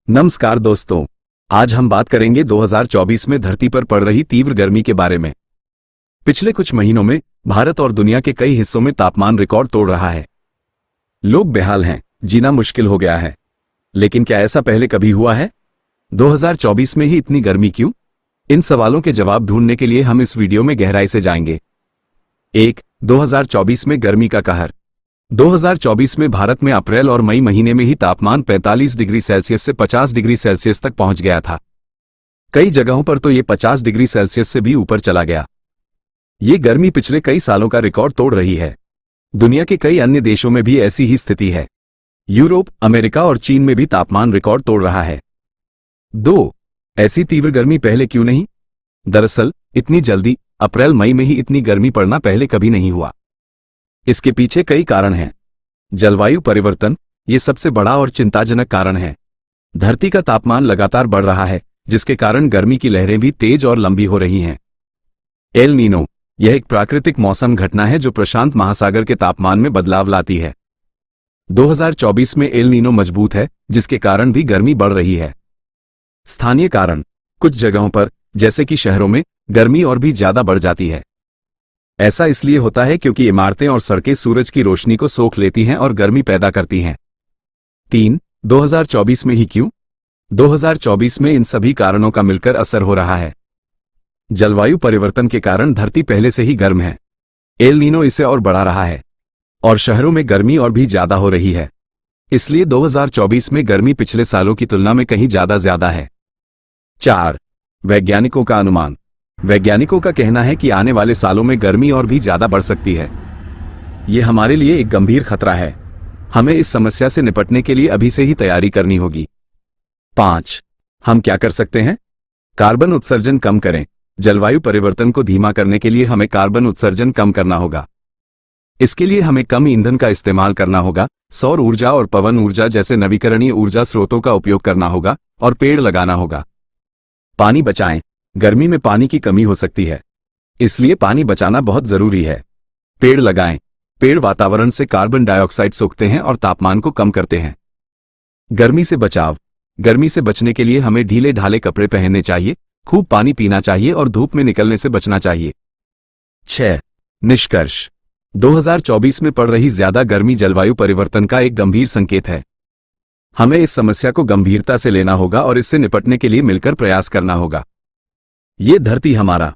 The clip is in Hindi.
नमस्कार दोस्तों। आज हम बात करेंगे 2024 में धरती पर पड़ रही तीव्र गर्मी के बारे में। पिछले कुछ महीनों में भारत और दुनिया के कई हिस्सों में तापमान रिकॉर्ड तोड़ रहा है। लोग बेहाल हैं, जीना मुश्किल हो गया है। लेकिन क्या ऐसा पहले कभी हुआ है? 2024 में ही इतनी गर्मी क्यों? इन सवालों के जवाब ढूंढने के लिए हम इस वीडियो में गहराई से जाएंगे। 2024 में गर्मी का कहर। 2024 में भारत में अप्रैल और मई महीने में ही तापमान 45 डिग्री सेल्सियस से 50 डिग्री सेल्सियस तक पहुंच गया था। कई जगहों पर तो ये 50 डिग्री सेल्सियस से भी ऊपर चला गया। ये गर्मी पिछले कई सालों का रिकॉर्ड तोड़ रही है। दुनिया के कई अन्य देशों में भी ऐसी ही स्थिति है। यूरोप, अमेरिका और चीन में भी तापमान रिकॉर्ड तोड़ रहा है। ऐसी तीव्र गर्मी पहले क्यों नहीं? दरअसल इतनी जल्दी अप्रैल मई में ही इतनी गर्मी पड़ना पहले कभी नहीं हुआ। इसके पीछे कई कारण हैं। जलवायु परिवर्तन ये सबसे बड़ा और चिंताजनक कारण है। धरती का तापमान लगातार बढ़ रहा है, जिसके कारण गर्मी की लहरें भी तेज और लंबी हो रही हैं। एल नीनो यह एक प्राकृतिक मौसम घटना है जो प्रशांत महासागर के तापमान में बदलाव लाती है। 2024 में एल नीनो मजबूत है, जिसके कारण भी गर्मी बढ़ रही है। स्थानीय कारण, कुछ जगहों पर जैसे कि शहरों में गर्मी और भी ज्यादा बढ़ जाती है। ऐसा इसलिए होता है क्योंकि इमारतें और सड़कें सूरज की रोशनी को सोख लेती हैं और गर्मी पैदा करती हैं। 2024 में ही क्यों? 2024 में इन सभी कारणों का मिलकर असर हो रहा है। जलवायु परिवर्तन के कारण धरती पहले से ही गर्म है। एल नीनो इसे और बढ़ा रहा है और शहरों में गर्मी और भी ज्यादा हो रही है। इसलिए 2024 में गर्मी पिछले सालों की तुलना में कहीं ज्यादा है। 4. वैज्ञानिकों का अनुमान। वैज्ञानिकों का कहना है कि आने वाले सालों में गर्मी और भी ज्यादा बढ़ सकती है। यह हमारे लिए एक गंभीर खतरा है। हमें इस समस्या से निपटने के लिए अभी से ही तैयारी करनी होगी। 5. हम क्या कर सकते हैं? कार्बन उत्सर्जन कम करें। जलवायु परिवर्तन को धीमा करने के लिए हमें कार्बन उत्सर्जन कम करना होगा। इसके लिए हमें कम ईंधन का इस्तेमाल करना होगा, सौर ऊर्जा और पवन ऊर्जा जैसे नवीकरणीय ऊर्जा स्रोतों का उपयोग करना होगा और पेड़ लगाना होगा। पानी बचाएं। गर्मी में पानी की कमी हो सकती है, इसलिए पानी बचाना बहुत जरूरी है। पेड़ लगाएं। पेड़ वातावरण से कार्बन डाइऑक्साइड सोखते हैं और तापमान को कम करते हैं। गर्मी से बचाव। गर्मी से बचने के लिए हमें ढीले ढाले कपड़े पहनने चाहिए, खूब पानी पीना चाहिए और धूप में निकलने से बचना चाहिए। 6. निष्कर्ष। 2024 में पड़ रही ज्यादा गर्मी जलवायु परिवर्तन का एक गंभीर संकेत है। हमें इस समस्या को गंभीरता से लेना होगा और इससे निपटने के लिए मिलकर प्रयास करना होगा। ये धरती हमारा